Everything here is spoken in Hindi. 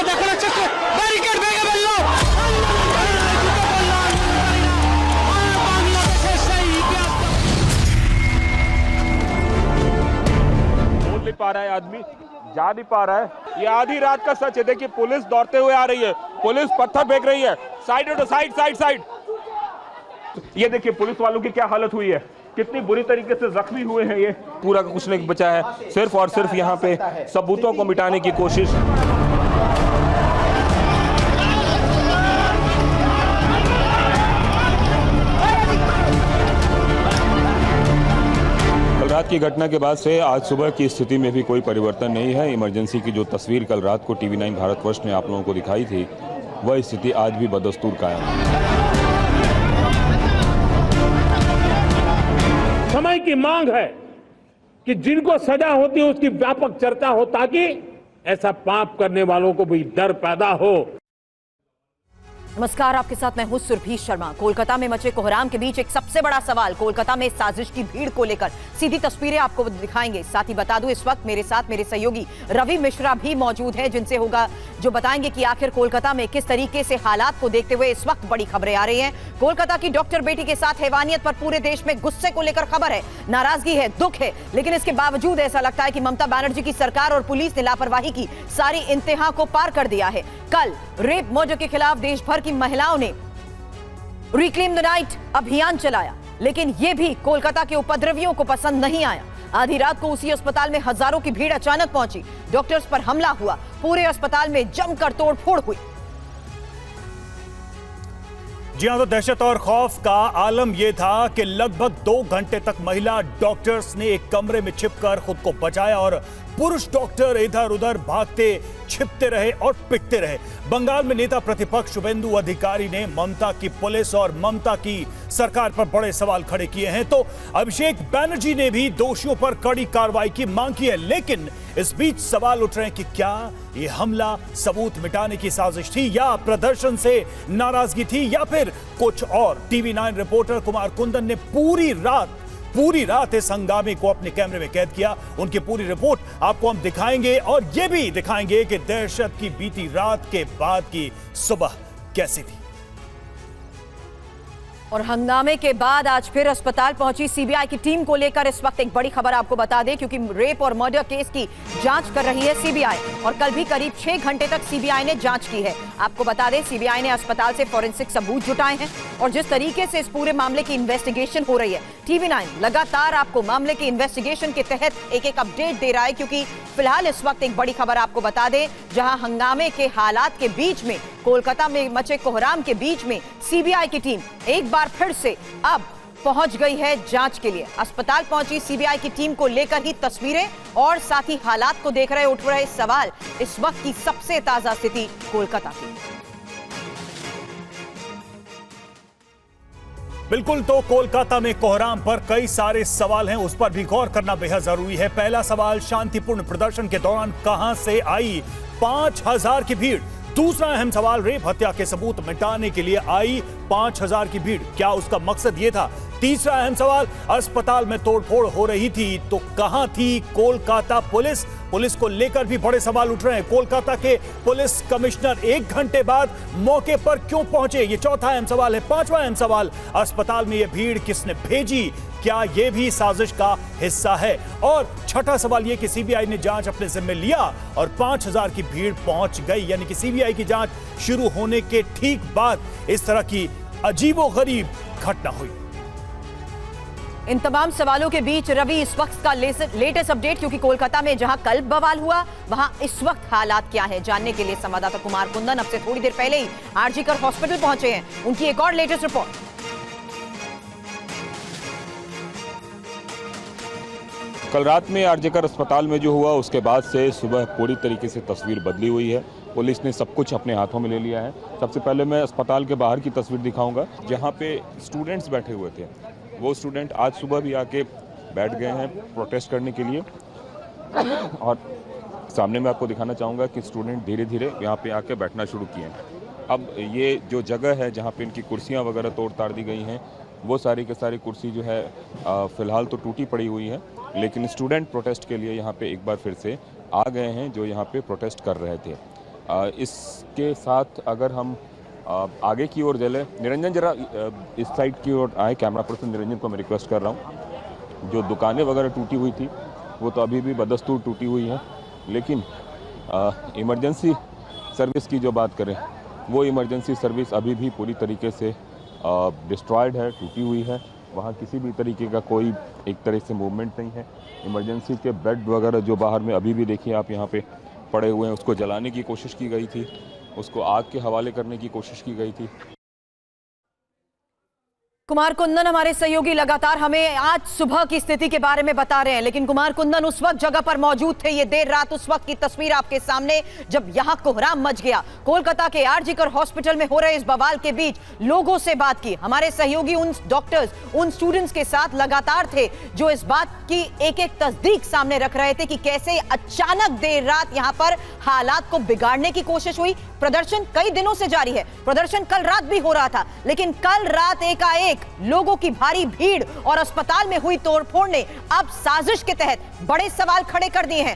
बोल नहीं पा रहा है आदमी, जा नहीं पा रहा है। ये आधी रात का सच है। देखिए पुलिस दौड़ते हुए आ रही है, पुलिस पत्थर फेंक रही है। साइड हटो, साइड साइड साइड। ये देखिए पुलिस वालों की क्या हालत हुई है, कितनी बुरी तरीके से जख्मी हुए हैं। ये पूरा कुछ नहीं बचा है, सिर्फ और सिर्फ यहाँ पे सबूतों को मिटाने की कोशिश। कल रात की घटना के बाद से आज सुबह की स्थिति में भी कोई परिवर्तन नहीं है। इमरजेंसी की जो तस्वीर कल रात को TV9 भारतवर्ष ने आप लोगों को दिखाई थी, वह स्थिति आज भी बदस्तूर कायम है। समय की मांग है कि जिनको सजा होती है उसकी व्यापक चर्चा हो, ताकि ऐसा पाप करने वालों को भी डर पैदा हो। नमस्कार, आपके साथ मैं हूं सुरभि शर्मा। कोलकाता में मचे कोहराम के बीच एक सबसे बड़ा सवाल कोलकाता में साजिश की भीड़ को लेकर। सीधी तस्वीरें आपको दिखाएंगे। साथ ही बता दूं, इस वक्त मेरे साथ मेरे सहयोगी रवि मिश्रा भी मौजूद हैं, जिनसे होगा जो बताएंगे कि आखिर कोलकाता में किस तरीके से हालात को देखते हुए इस वक्त बड़ी खबरें आ रही हैं। कोलकाता की डॉक्टर बेटी के साथ हैवानियत पर पूरे देश में गुस्से को लेकर खबर है, नाराजगी है, दुख है, लेकिन इसके बावजूद ऐसा लगता है कि ममता बनर्जी की सरकार और पुलिस ने लापरवाही की सारी इंतहा को पार कर दिया है। कल रेप मर्डर के खिलाफ देश भर की महिलाओं ने रिक्लेम द नाइट अभियान चलाया, लेकिन यह भी कोलकाता के उपद्रवियों को पसंद नहीं आया। आधी रात को उसी अस्पताल में हजारों की भीड़ अचानक पहुंची, डॉक्टर्स पर हमला हुआ, पूरे अस्पताल में जमकर तोड़फोड़ हुई। जी हां, तो दहशत और खौफ का आलम यह था कि लगभग 2 घंटे तक महिला डॉक्टर्स ने एक कमरे में छिपकर खुद को बचाया और पुरुष डॉक्टर इधर उधर भागते छिपते रहे और पिटते रहे। बंगाल में नेता प्रतिपक्ष शुभेंदु अधिकारी ने ममता की पुलिस और ममता की सरकार पर बड़े सवाल खड़े किए हैं, तो अभिषेक बनर्जी ने भी दोषियों पर कड़ी कार्रवाई की मांग की है। लेकिन इस बीच सवाल उठ रहे हैं कि क्या ये हमला सबूत मिटाने की साजिश थी, या प्रदर्शन से नाराजगी थी, या फिर कुछ और। TV9 रिपोर्टर कुमार कुंदन ने पूरी रात इस हंगामे को अपने कैमरे में कैद किया। उनकी पूरी रिपोर्ट आपको हम दिखाएंगे और यह भी दिखाएंगे कि दहशत की बीती रात के बाद की सुबह कैसी थी। और हंगामे के बाद आज फिर अस्पताल पहुंची सीबीआई की टीम को लेकर इस वक्त एक बड़ी खबर आपको बता दें, क्योंकि रेप और मर्डर केस की जांच कर रही है सीबीआई, और कल भी करीब 6 घंटे तक सीबीआई ने जांच की है। आपको बता दें, सीबीआई ने अस्पताल से फॉरेंसिक सबूत जुटाए हैं, और जिस तरीके से इस पूरे मामले की इन्वेस्टिगेशन हो रही है, TV9 लगातार आपको मामले की इन्वेस्टिगेशन के तहत एक अपडेट दे रहा है। क्योंकि फिलहाल इस वक्त एक बड़ी खबर आपको बता दें, जहां हंगामे के हालात के बीच में, कोलकाता में मचे कोहराम के बीच में सीबीआई की टीम एक बार फिर से अब पहुंच गई है जांच के लिए। अस्पताल पहुंची सीबीआई की टीम को लेकर ही तस्वीरें और साथ ही हालात को देख रहे उठ रहे सवाल, इस वक्त की सबसे ताजा स्थिति कोलकाता की। बिल्कुल, तो कोलकाता में कोहराम पर कई सारे सवाल हैं, उस पर भी गौर करना बेहद जरूरी है। पहला सवाल, शांतिपूर्ण प्रदर्शन के दौरान कहां से आई 5000 की भीड़। दूसरा अहम सवाल, रेप हत्या के सबूत मिटाने के लिए आई 5000 की भीड़, क्या उसका मकसद यह था? तीसरा अहम सवाल, अस्पताल में तोड़फोड़ हो रही थी तो कहां थी कोलकाता पुलिस? पुलिस को लेकर भी बड़े सवाल उठ रहे हैं। कोलकाता के पुलिस कमिश्नर 1 घंटे बाद मौके पर क्यों पहुंचे? ये चौथा अहम सवाल है। पांचवा अहम सवाल, अस्पताल में ये भीड़ किसने भेजी? क्या यह भी साजिश का हिस्सा है? और छठा सवाल यह कि सीबीआई ने जांच अपने जिम्मे लिया और 5000 की भीड़ पहुंच गई, यानी कि सीबीआई की जांच शुरू होने के ठीक बाद इस तरह की अजीबोगरीब घटना हुई। इन तमाम सवालों के बीच रवि, इस वक्त का लेटेस्ट अपडेट, क्योंकि कोलकाता में जहां कल बवाल हुआ वहां इस वक्त हालात क्या है, जानने के लिए संवाददाता कुमार कुंदन अब से थोड़ी देर पहले ही आरजी कर हॉस्पिटल पहुंचे हैं। उनकी एक और लेटेस्ट रिपोर्ट। कल रात में आरजेकर अस्पताल में जो हुआ, उसके बाद से सुबह पूरी तरीके से तस्वीर बदली हुई है। पुलिस ने सब कुछ अपने हाथों में ले लिया है। सबसे पहले मैं अस्पताल के बाहर की तस्वीर दिखाऊंगा, जहां पे स्टूडेंट्स बैठे हुए थे। वो स्टूडेंट आज सुबह भी आके बैठ गए हैं प्रोटेस्ट करने के लिए, और सामने मैं आपको दिखाना चाहूँगा कि स्टूडेंट धीरे धीरे यहाँ पे आके बैठना शुरू किए हैं। अब ये जो जगह है जहाँ पे इनकी कुर्सियाँ वगैरह तोड़ ताड़ दी गई हैं, वो सारी के सारी कुर्सी जो है फ़िलहाल तो टूटी पड़ी हुई है, लेकिन स्टूडेंट प्रोटेस्ट के लिए यहाँ पे एक बार फिर से आ गए हैं, जो यहाँ पे प्रोटेस्ट कर रहे थे। इसके साथ अगर हम आगे की ओर चले, निरंजन जरा इस साइड की ओर आए, कैमरा पर्सन निरंजन को मैं रिक्वेस्ट कर रहा हूँ। जो दुकानें वगैरह टूटी हुई थी वो तो अभी भी बदस्तूर टूटी हुई हैं, लेकिन इमरजेंसी सर्विस की जो बात करें वो इमरजेंसी सर्विस अभी भी पूरी तरीके से डिस्ट्रॉयड है, टूटी हुई है। वहाँ किसी भी तरीके का कोई एक तरह से मूवमेंट नहीं है। इमरजेंसी के बेड वगैरह जो बाहर में अभी भी देखिए आप यहाँ पे पड़े हुए हैं, उसको जलाने की कोशिश की गई थी, उसको आग के हवाले करने की कोशिश की गई थी। कुमार कुंदन हमारे सहयोगी लगातार हमें आज सुबह की स्थिति के बारे में बता रहे हैं, लेकिन कुमार कुंदन उस वक्त जगह पर मौजूद थे। ये देर रात उस वक्त की तस्वीर आपके सामने जब यहां कोहराम मच गया। कोलकाता के आरजी कर हॉस्पिटल में हो रहे इस बवाल के बीच लोगों से बात की। हमारे सहयोगी उन डॉक्टर्स, उन स्टूडेंट्स के साथ लगातार थे जो इस बात की एक एक तस्दीक सामने रख रहे थे कि कैसे अचानक देर रात यहां पर हालात को बिगाड़ने की कोशिश हुई। प्रदर्शन कई दिनों से जारी है, प्रदर्शन कल रात भी हो रहा था, लेकिन कल रात एकाएक लोगों की भारी भीड़ और अस्पताल में हुई तोड़फोड़ ने अब साजिश के तहत बड़े सवाल खड़े कर दिए हैं।